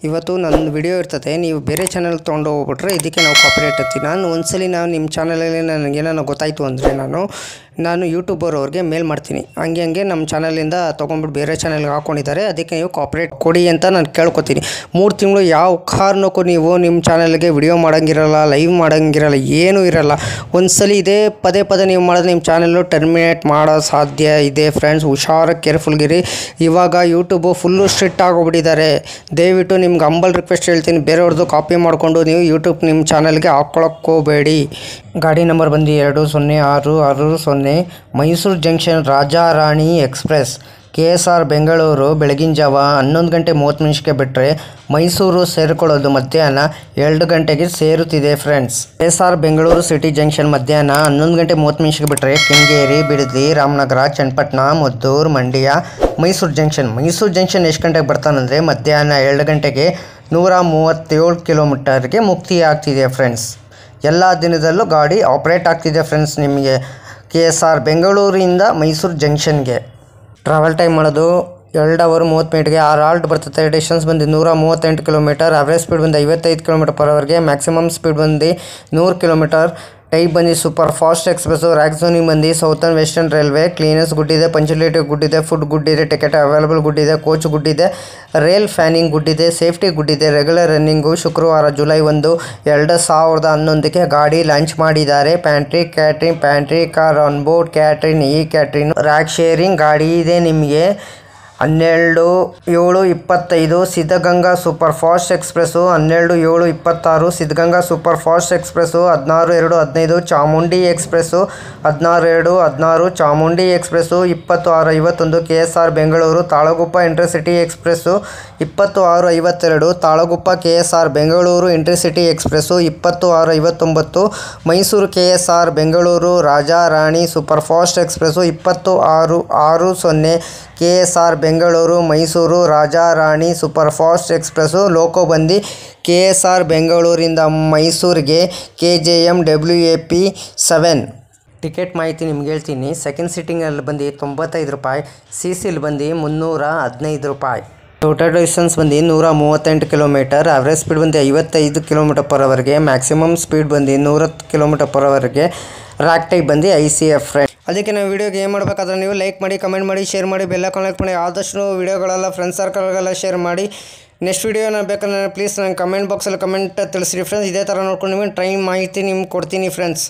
ಇವತ್ತು ನನ್ನ ವಿಡಿಯೋ ಇರ್ತದೆ, ನೀವು ಬೇರೆ ಚಾನಲ್ ತೊಗೊಂಡು ಹೋಗ್ಬಿಟ್ರೆ ಇದಕ್ಕೆ ನಾವು ಕಾಪಿರೈಟ್ ಹತ್ತಿ. ನಾನು ಒಂದ್ಸಲಿ ನಿಮ್ಮ ಚಾನಲಲ್ಲಿ ನನಗೇನೋ ಗೊತ್ತಾಯಿತು ಅಂದರೆ ನಾನು ಯೂಟ್ಯೂಬರ್ ಅವ್ರಿಗೆ ಮೇಲ್ ಮಾಡ್ತೀನಿ. ಹಂಗೆ ನಮ್ಮ ಚಾನಲಿಂದ ತೊಗೊಂಡ್ಬಿಟ್ಟು ಬೇರೆ ಚಾನಲ್ಗೆ ಹಾಕ್ಕೊಂಡಿದ್ದಾರೆ, ಅದಕ್ಕೆ ನೀವು ಕಾಪಿರೈಟ್ ಕೊಡಿ ಅಂತ ನಾನು ಕೇಳ್ಕೊತೀನಿ. 3 ತಿಂಗಳು ಯಾವ ಕಾರಣಕ್ಕೂ ನೀವು ನಿಮ್ಮ ಚಾನಲ್ಗೆ ವಿಡಿಯೋ ಮಾಡೋಂಗಿರಲ್ಲ, ಲೈವ್ ಮಾಡೋಂಗಿರಲ್ಲ, ಏನೂ ಇರಲ್ಲ. ಒಂದ್ಸಲಿ ಇದೇ ಪದೇ ನೀವು ಮಾಡಿದ್ರೆ ನಿಮ್ಮ ಚಾನಲ್ಲು ಟರ್ಮಿನೇಟ್ ಮಾಡೋ ಸಾಧ್ಯ ಇದೆ ಫ್ರೆಂಡ್ಸ್. ಹುಷಾರಾಗಿ ಕೇರ್ಫುಲ್ಗಿರಿ. ಇವಾಗ ಯೂಟ್ಯೂಬು ಫುಲ್ಲು ಸ್ಟ್ರಿಕ್ಟ್ ಆಗೋಗ್ಬಿಟ್ಟಿದ್ದಾರೆ. ದಯವಿಟ್ಟು ನಿಮ್ಗೆ ಹಂಬಲ್ ರಿಕ್ವೆಸ್ಟ್ ಹೇಳ್ತೀನಿ, ಬೇರೆಯವ್ರದ್ದು ಕಾಪಿ ಮಾಡಿಕೊಂಡು ನೀವು ಯೂಟ್ಯೂಬ್ ನಿಮ್ಮ ಚಾನಲ್ಗೆ ಹಾಕ್ಕೊಳ್ಳೋಕ್ಕೋಗಬೇಡಿ. ಗಾಡಿ ನಂಬರ್ ಬಂದು 20660 Mysuru junction Rajarani express KSR Bengaluru ಬೆಳಗಿನ ಜಾವ 11 ಗಂಟೆ 30 ನಿಮಿಷಕ್ಕೆ ಬಿಟ್ಟರೆ ಮೈಸೂರು ಸೇರಿಕೊಳ್ಳೋದು ಮಧ್ಯಾಹ್ನ 2 ಗಂಟೆಗೆ ಸೇರುತ್ತಿದೆ friends. KSR Bengaluru city junction ಮಧ್ಯಾಹ್ನ 11 ಗಂಟೆ 30 ನಿಮಿಷಕ್ಕೆ ಬಿಟ್ಟರೆ ಕೆಂಗೇರಿ, ಬಿಡದಿ, ರಾಮನಗರ, ಚನ್ನಪಟ್ಟಣ, ಮದ್ದೂರು, ಮಂಡ್ಯ, ಮೈಸೂರು ಜಂಕ್ಷನ್ ಎಷ್ಟು ಗಂಟೆಗೆ ಬರ್ತಾನಂದರೆ ಮಧ್ಯಾಹ್ನ 2 ಗಂಟೆಗೆ 137 ಕಿಲೋಮೀಟರ್ಗೆ ಮುಕ್ತಿ ಆಗ್ತಿದೆ ಫ್ರೆಂಡ್ಸ್. ಎಲ್ಲ ದಿನದಲ್ಲೂ ಗಾಡಿ ಆಪ್ರೇಟ್ ಆಗ್ತಿದೆ ಫ್ರೆಂಡ್ಸ್. ನಿಮಗೆ KSR ಬೆಂಗಳೂರಿಂದ ಮೈಸೂರು ಜಂಕ್ಷನ್ಗೆ ಟ್ರಾವೆಲ್ ಟೈಮ್ ಮಾಡೋದು 2 ಅವರ್ 30 ಮಿನಿಟ್ಗೆ. 6 ಹಾಲ್ಟ್ ಬರ್ತದೆ. ಡಿಸ್ಟೆನ್ಸ್ ಬಂದು 138 ಕಿಲೋಮೀಟರ್. ಆವ್ರೇಜ್ ಸ್ಪೀಡ್ ಬಂದು 55 ಕಿಲೋಮೀಟರ್ ಪರ್ ಅವರ್ಗೆ. ಮ್ಯಾಕ್ಸಿಮಮ್ ಸ್ಪೀಡ್ ಬಂದು 100 ಕಿಲೋಮೀಟರ್. ಟೈಪ್ ಬಂದು super fast express. Rake zoning ಬಂದು southern western railway. Cleanliness good ಇದೆ, ಪಂಚುಲಿಟಿ ಗುಡ್ ಇದೆ, ಫುಡ್ ಗುಡ್ ಇದೆ, ಟಿಕೆಟ್ ಅವೈಲೇಬಲ್ ಗುಡ್ ಇದೆ, ಕೋಚ್ ಗುಡ್ ಇದೆ, ರೈಲ್ ಫ್ಯಾನಿಂಗ್ ಗುಡ್ ಇದೆ, ಸೇಫ್ಟಿ ಗುಡ್ ಇದೆ. Regular running. ಶುಕ್ರವಾರ ಜುಲೈ 1, 2011ಕ್ಕೆ ಗಾಡಿ ಲಾಂಚ್ ಮಾಡಿದ್ದಾರೆ. Pantry car on board catering, catering rake sharing ಗಾಡಿ ಇದೆ. ನಿಮಗೆ 12/7/25 Siddaganga super fast express. 12/7/26 Siddaganga super fast express. 16/2/15 Chamundi express. 16/2/16 Chamundi express. 20/6/51 KSR Bengaluru Talaguppa intercity express. 20/6/52 Talaguppa KSR Bengaluru intercity express. 20/6/59 Mysuru KSR Bengaluru Rajarani super fast express. 20/6/60 KSR Bengaluru Mysuru Rajarani super fast express. Loco ಬಂದು KSR ಬೆಂಗಳೂರಿಂದ ಮೈಸೂರಿಗೆ KJM WAP 7. Ticket ಮಾಹಿತಿ ನಿಮ್ಗೆ ಹೇಳ್ತೀನಿ. Second ಸೀಟಿಂಗಲ್ಲಿ ಬಂದು 95 ರೂಪಾಯಿ. CCಲಿ ಬಂದು 315 ರೂಪಾಯಿ. ಟೋಟಲ್ ಡಿಸ್ಟೆನ್ಸ್ ಬಂದು 138 ಕಿಲೋಮೀಟರ್. ಆವ್ರೇಜ್ ಸ್ಪೀಡ್ ಬಂದು 55 ಕಿಲೋಮೀಟರ್ ಪರ್ ಅವರ್ಗೆ. ಮ್ಯಾಕ್ಸಿಮಮ್ ಸ್ಪೀಡ್ ಬಂದು 110 ಕಿಲೋಮೀಟರ್ ಪರ್ ಅವರ್ಗೆ. ರ್ಯಾಕ್ ಟೈಪ್ ಬಂದು ICF ಫ್ರೆಂಡ್. ಅದಕ್ಕೆ ನಾವು ವೀಡಿಯೋಗೆ ಏನು ಮಾಡಬೇಕಾದ್ರೆ ನೀವು ಲೈಕ್ ಮಾಡಿ, ಕಮೆಂಟ್ ಮಾಡಿ, ಶೇರ್ ಮಾಡಿ, ಬೆಲ್ ಕನೆಕ್ಟ್ ಮಾಡಿ. ಆದಷ್ಟು ವೀಡಿಯೋಗಳೆಲ್ಲ ಫ್ರೆಂಡ್ಸ್ ಸರ್ಕಲ್ಗೆಲ್ಲ ಶೇರ್ ಮಾಡಿ. ನೆಕ್ಸ್ಟ್ ವೀಡಿಯೋನ ಬೇಕಾದ್ರೆ ಪ್ಲೀಸ್ ನಂಗೆ ಕಮೆಂಟ್ ಬಾಕ್ಸಲ್ಲಿ ಕಮೆಂಟ್ ತಿಳಿಸ್ರಿ ಫ್ರೆಂಡ್ಸ್. ಇದೇ ಥರ ನೋಡ್ಕೊಂಡು ನಿಮಗೆ ಟ್ರೈನ್ ಮಾಹಿತಿ ನಿಮ್ಗೆ ಕೊಡ್ತೀನಿ ಫ್ರೆಂಡ್ಸ್.